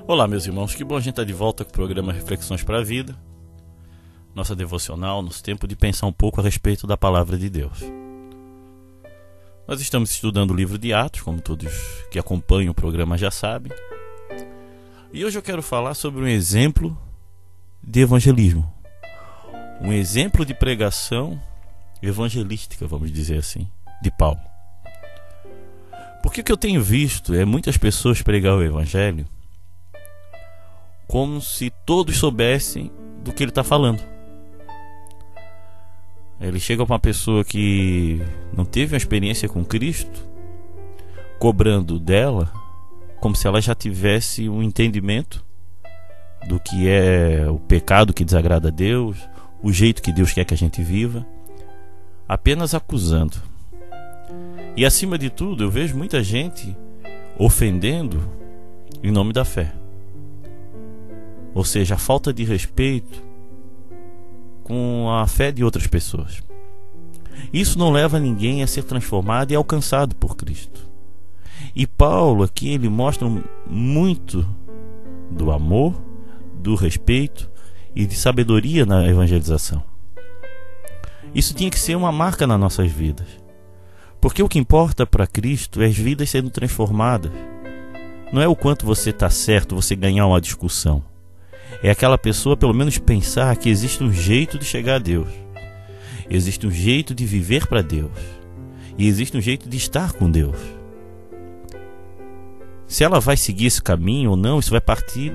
Olá, meus irmãos, que bom a gente estar de volta com o programa Reflexões para a Vida, nossa devocional, nosso tempo de pensar um pouco a respeito da Palavra de Deus. Nós estamos estudando o livro de Atos, como todos que acompanham o programa já sabem, e hoje eu quero falar sobre um exemplo de evangelismo, um exemplo de pregação evangelística, vamos dizer assim, de Paulo. Porque o que eu tenho visto é muitas pessoas pregar o evangelho como se todos soubessem do que ele está falando. Ele chega para uma pessoa que não teve uma experiência com Cristo, cobrando dela como se ela já tivesse um entendimento do que é o pecado que desagrada a Deus, o jeito que Deus quer que a gente viva, apenas acusando. E acima de tudo, eu vejo muita gente ofendendo em nome da fé. Ou seja, a falta de respeito com a fé de outras pessoas. Isso não leva ninguém a ser transformado e alcançado por Cristo. E Paulo aqui ele mostra muito do amor, do respeito e de sabedoria na evangelização. Isso tinha que ser uma marca nas nossas vidas. Porque o que importa para Cristo é as vidas sendo transformadas. Não é o quanto você está certo, você ganhar uma discussão. É aquela pessoa pelo menos pensar que existe um jeito de chegar a Deus. Existe um jeito de viver para Deus. E existe um jeito de estar com Deus. Se ela vai seguir esse caminho ou não, isso vai partir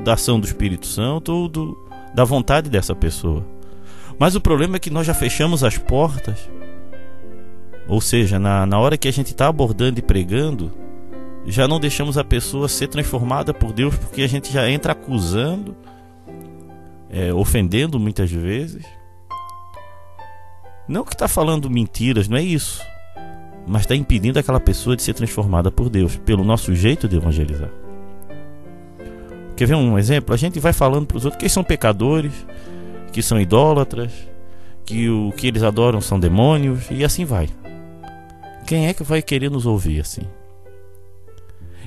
da ação do Espírito Santo ou da vontade dessa pessoa. Mas o problema é que nós já fechamos as portas. Ou seja, na hora que a gente está abordando e pregando, já não deixamos a pessoa ser transformada por Deus, porque a gente já entra acusando, ofendendo muitas vezes. Não que está falando mentiras, não é isso, mas está impedindo aquela pessoa de ser transformada por Deus, pelo nosso jeito de evangelizar. Quer ver um exemplo? A gente vai falando para os outros que eles são pecadores, que são idólatras, que o que eles adoram são demônios, e assim vai. Quem é que vai querer nos ouvir assim?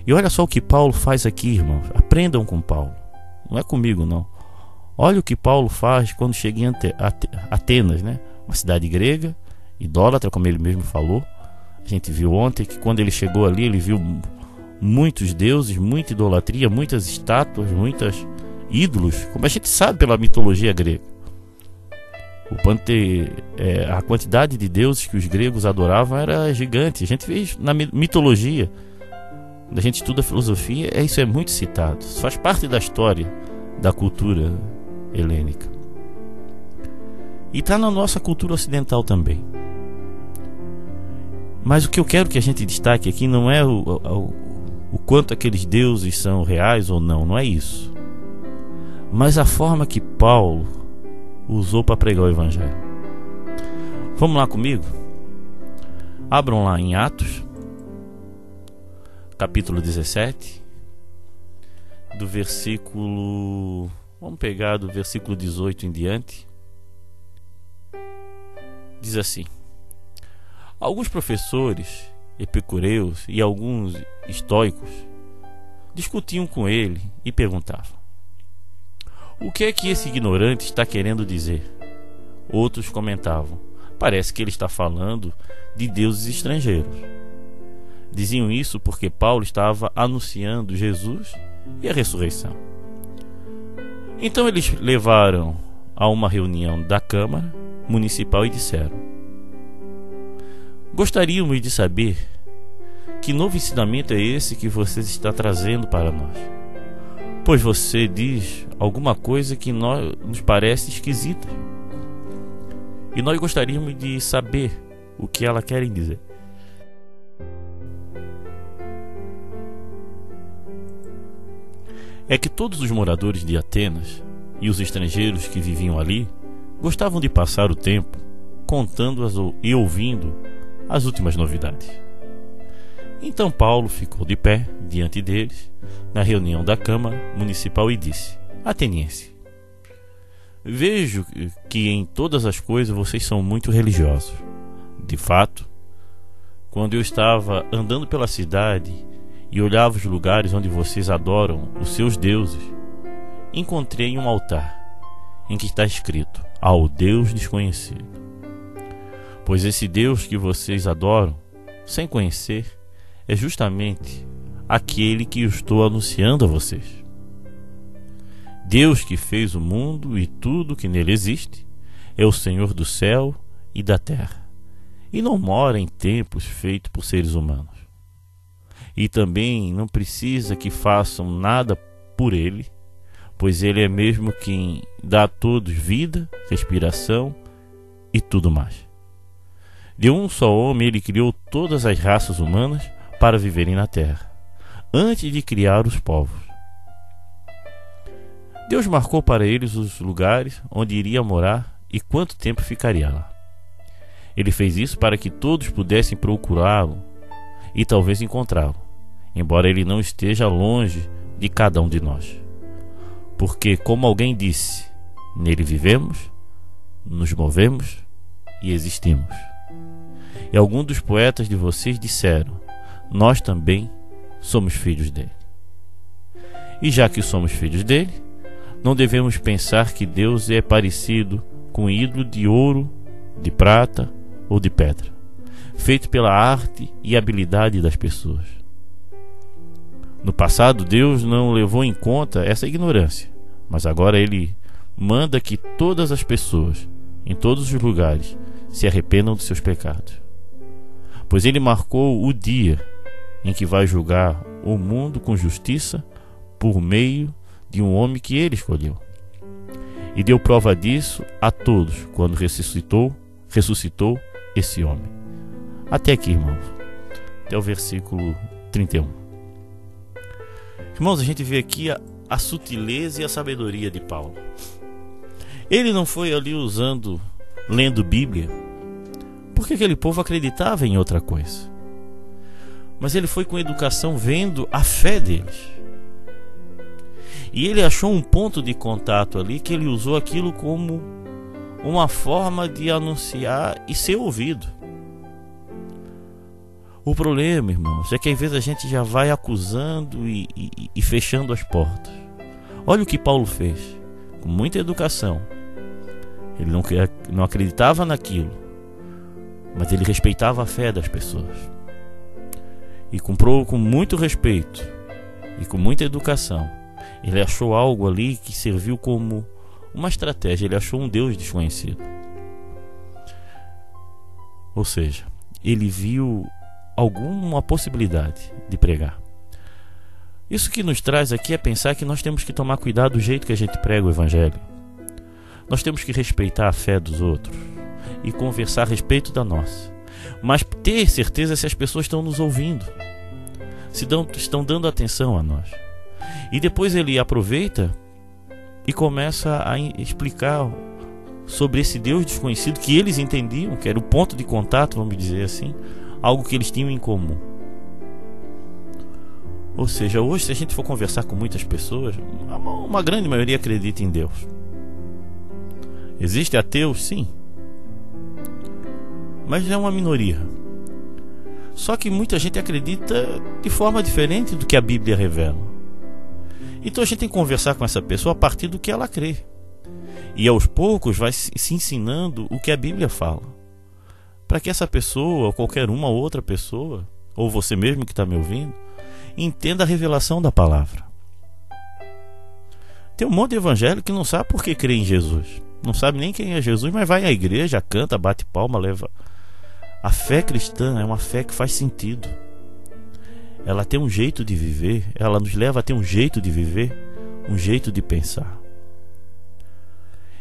E olha só o que Paulo faz aqui, irmãos. Aprendam com Paulo. Não é comigo, não. Olha o que Paulo faz quando chega em Atenas, né? Uma cidade grega, idólatra, como ele mesmo falou. A gente viu ontem que quando ele chegou ali, ele viu muitos deuses, muita idolatria, muitas estátuas, muitos ídolos, como a gente sabe pela mitologia grega. A quantidade de deuses que os gregos adoravam era gigante. A gente vê na mitologia. Quando a gente estuda filosofia, isso é muito citado. Isso faz parte da história da cultura helênica. E está na nossa cultura ocidental também. Mas o que eu quero que a gente destaque aqui não é o quanto aqueles deuses são reais ou não. Não é isso. Mas a forma que Paulo usou para pregar o Evangelho. Vamos lá comigo? Abram lá em Atos, capítulo 17, do versículo... Vamos pegar do versículo 18 em diante. Diz assim: alguns professores epicureus e alguns estoicos discutiam com ele e perguntavam: o que é que esse ignorante está querendo dizer? Outros comentavam: parece que ele está falando de deuses estrangeiros. Diziam isso porque Paulo estava anunciando Jesus e a ressurreição. Então eles levaram a uma reunião da Câmara Municipal e disseram: gostaríamos de saber que novo ensinamento é esse que você está trazendo para nós, pois você diz alguma coisa que nos parece esquisita. E nós gostaríamos de saber o que ela querem dizer. É que todos os moradores de Atenas e os estrangeiros que viviam ali gostavam de passar o tempo contando e ouvindo as últimas novidades. Então Paulo ficou de pé diante deles na reunião da Câmara Municipal e disse: ateniense, vejo que em todas as coisas vocês são muito religiosos. De fato, quando eu estava andando pela cidade e olhava os lugares onde vocês adoram os seus deuses, encontrei um altar em que está escrito: ao Deus desconhecido. Pois esse Deus que vocês adoram, sem conhecer, é justamente aquele que eu estou anunciando a vocês. Deus que fez o mundo e tudo que nele existe é o Senhor do céu e da terra, e não mora em templos feitos por seres humanos. E também não precisa que façam nada por ele, pois ele é mesmo quem dá a todos vida, respiração e tudo mais. De um só homem ele criou todas as raças humanas para viverem na terra, antes de criar os povos. Deus marcou para eles os lugares onde iria morar e quanto tempo ficaria lá. Ele fez isso para que todos pudessem procurá-lo e talvez encontrá-lo, embora ele não esteja longe de cada um de nós. Porque, como alguém disse, nele vivemos, nos movemos e existimos. E alguns dos poetas de vocês disseram: nós também somos filhos dele. E já que somos filhos dele, não devemos pensar que Deus é parecido com um ídolo de ouro, de prata ou de pedra, feito pela arte e habilidade das pessoas. No passado, Deus não levou em conta essa ignorância, mas agora ele manda que todas as pessoas, em todos os lugares, se arrependam dos seus pecados. Pois ele marcou o dia em que vai julgar o mundo com justiça por meio de um homem que ele escolheu. E deu prova disso a todos quando ressuscitou esse homem. Até aqui, irmãos. Até o versículo 31. Irmãos, a gente vê aqui a sutileza e a sabedoria de Paulo. Ele não foi ali lendo Bíblia, porque aquele povo acreditava em outra coisa. Mas ele foi com educação vendo a fé deles. E ele achou um ponto de contato ali que ele usou aquilo como uma forma de anunciar e ser ouvido. O problema, irmãos, é que às vezes a gente já vai acusando e fechando as portas. Olha o que Paulo fez, com muita educação. Ele não acreditava naquilo, mas ele respeitava a fé das pessoas. E comprou com muito respeito e com muita educação. Ele achou algo ali que serviu como uma estratégia. Ele achou um Deus desconhecido. Ou seja, ele viu alguma possibilidade de pregar. Isso que nos traz aqui é pensar que nós temos que tomar cuidado do jeito que a gente prega o Evangelho. Nós temos que respeitar a fé dos outros e conversar a respeito da nossa, mas ter certeza se as pessoas estão nos ouvindo, se estão dando atenção a nós. E depois ele aproveita e começa a explicar sobre esse Deus desconhecido que eles entendiam, que era o ponto de contato, vamos dizer assim, algo que eles tinham em comum. Ou seja, hoje, se a gente for conversar com muitas pessoas, uma grande maioria acredita em Deus. Existem ateus? Sim. Mas é uma minoria. Só que muita gente acredita de forma diferente do que a Bíblia revela. Então a gente tem que conversar com essa pessoa a partir do que ela crê. E aos poucos vai se ensinando o que a Bíblia fala, para que essa pessoa, ou qualquer uma outra pessoa, ou você mesmo que está me ouvindo, entenda a revelação da palavra. Tem um monte de evangélico que não sabe por que crê em Jesus, não sabe nem quem é Jesus, mas vai à igreja, canta, bate palma, leva. A fé cristã é uma fé que faz sentido. Ela tem um jeito de viver, ela nos leva a ter um jeito de viver, um jeito de pensar.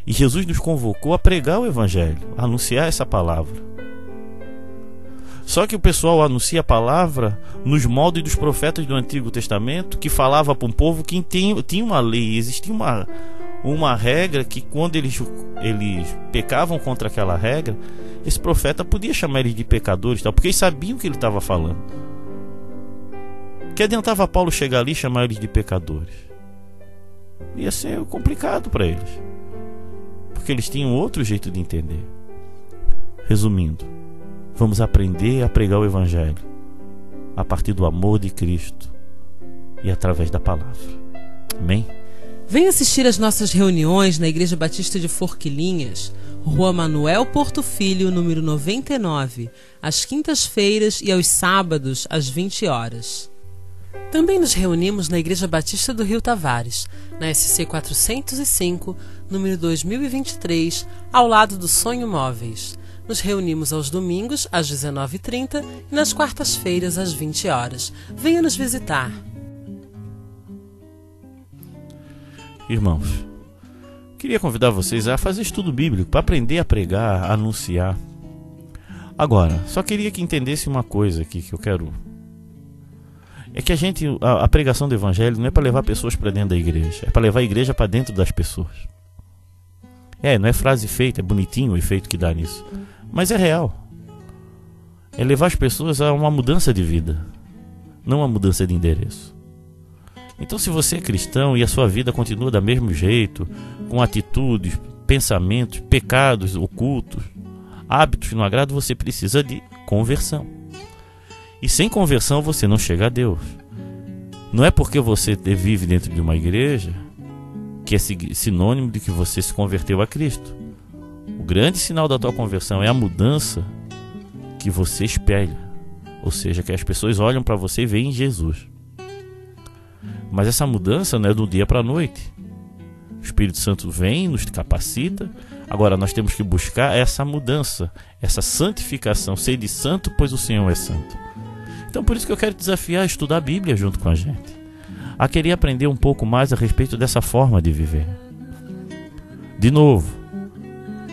E Jesus nos convocou a pregar o Evangelho, a anunciar essa palavra. Só que o pessoal anuncia a palavra nos moldes dos profetas do Antigo Testamento, que falava para um povo que tinha uma lei, existia uma regra que quando eles pecavam contra aquela regra, esse profeta podia chamar eles de pecadores, porque eles sabiam o que ele estava falando. Que adiantava Paulo chegar ali e chamar eles de pecadores? Ia ser complicado para eles, porque eles tinham outro jeito de entender. Resumindo, vamos aprender a pregar o Evangelho a partir do amor de Cristo e através da palavra. Amém? Venha assistir às nossas reuniões na Igreja Batista de Forquilinhas, Rua Manuel Porto Filho, número 99, às quintas-feiras e aos sábados, às 20 horas. Também nos reunimos na Igreja Batista do Rio Tavares, na SC 405, número 2023, ao lado do Sonho Móveis. Nos reunimos aos domingos, às 19h30 e nas quartas-feiras, às 20 horas. Venha nos visitar. Irmãos, queria convidar vocês a fazer estudo bíblico para aprender a pregar, a anunciar. Agora, só queria que entendesse uma coisa aqui que eu quero. É que a pregação do evangelho não é para levar pessoas para dentro da igreja, é para levar a igreja para dentro das pessoas. Não é frase feita, é bonitinho o efeito que dá nisso, mas é real. É levar as pessoas a uma mudança de vida, não uma mudança de endereço. Então, se você é cristão e a sua vida continua do mesmo jeito, com atitudes, pensamentos, pecados ocultos, hábitos que não agradam, você precisa de conversão. E sem conversão você não chega a Deus. Não é porque você vive dentro de uma igreja que é sinônimo de que você se converteu a Cristo. O grande sinal da tua conversão é a mudança que você espelha. Ou seja, que as pessoas olham para você e veem Jesus. Mas essa mudança não é do dia para a noite. O Espírito Santo vem, nos capacita. Agora nós temos que buscar essa mudança, essa santificação. Sede santo, pois o Senhor é santo. Então por isso que eu quero te desafiar a estudar a Bíblia junto com a gente, a querer aprender um pouco mais a respeito dessa forma de viver. De novo,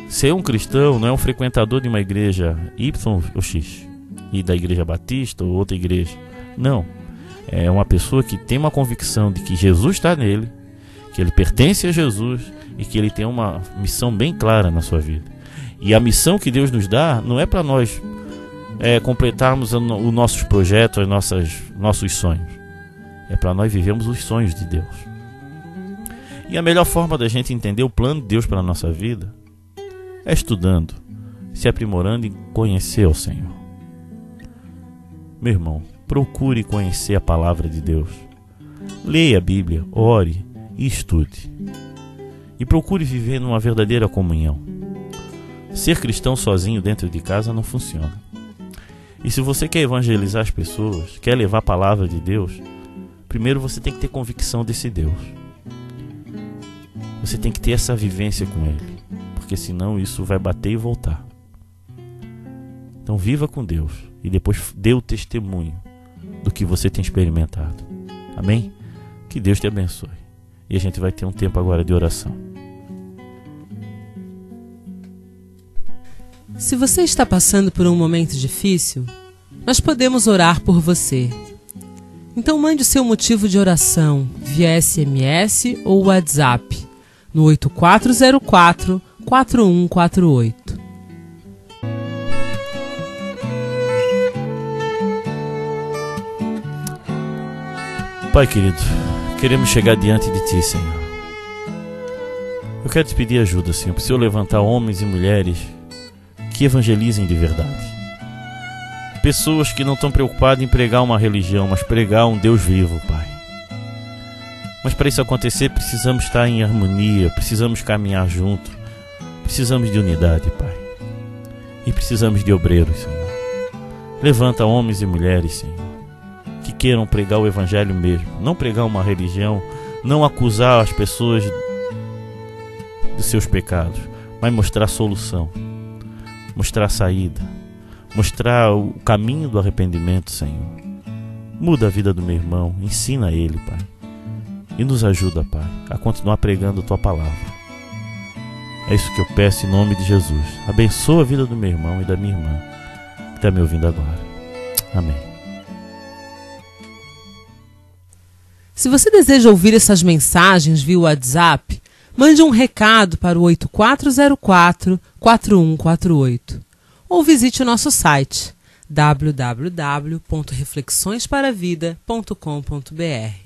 ser um cristão não é um frequentador de uma igreja Y ou X, e da igreja batista ou outra igreja. Não. É uma pessoa que tem uma convicção de que Jesus está nele, que ele pertence a Jesus e que ele tem uma missão bem clara na sua vida. E a missão que Deus nos dá não é para nós completarmos os nossos projetos, nossos sonhos. É para nós vivermos os sonhos de Deus. E a melhor forma da gente entender o plano de Deus para a nossa vida é estudando, se aprimorando e conhecer ao Senhor. Meu irmão, procure conhecer a palavra de Deus. Leia a Bíblia, ore e estude. E procure viver numa verdadeira comunhão. Ser cristão sozinho dentro de casa não funciona. E se você quer evangelizar as pessoas, quer levar a palavra de Deus, primeiro você tem que ter convicção desse Deus. Você tem que ter essa vivência com Ele, porque senão isso vai bater e voltar. Então viva com Deus e depois dê o testemunho do que você tem experimentado. Amém? Que Deus te abençoe. E a gente vai ter um tempo agora de oração. Se você está passando por um momento difícil, nós podemos orar por você. Então mande o seu motivo de oração via SMS ou WhatsApp no 8404-4148. Pai querido, queremos chegar diante de Ti, Senhor. Eu quero te pedir ajuda, Senhor, para o Senhor levantar homens e mulheres que evangelizem de verdade. Pessoas que não estão preocupadas em pregar uma religião, mas pregar um Deus vivo, Pai. Mas para isso acontecer, precisamos estar em harmonia, precisamos caminhar junto, precisamos de unidade, Pai. E precisamos de obreiros, Senhor. Levanta homens e mulheres, Senhor, que queiram pregar o evangelho mesmo, não pregar uma religião, não acusar as pessoas dos seus pecados, mas mostrar a solução, mostrar a saída, mostrar o caminho do arrependimento, Senhor. Muda a vida do meu irmão, ensina ele, Pai, e nos ajuda, Pai, a continuar pregando a Tua palavra. É isso que eu peço em nome de Jesus. Abençoa a vida do meu irmão e da minha irmã que está me ouvindo agora. Amém. Se você deseja ouvir essas mensagens via WhatsApp, mande um recado para o 8404-4148 ou visite o nosso site www.reflexõesparavida.com.br.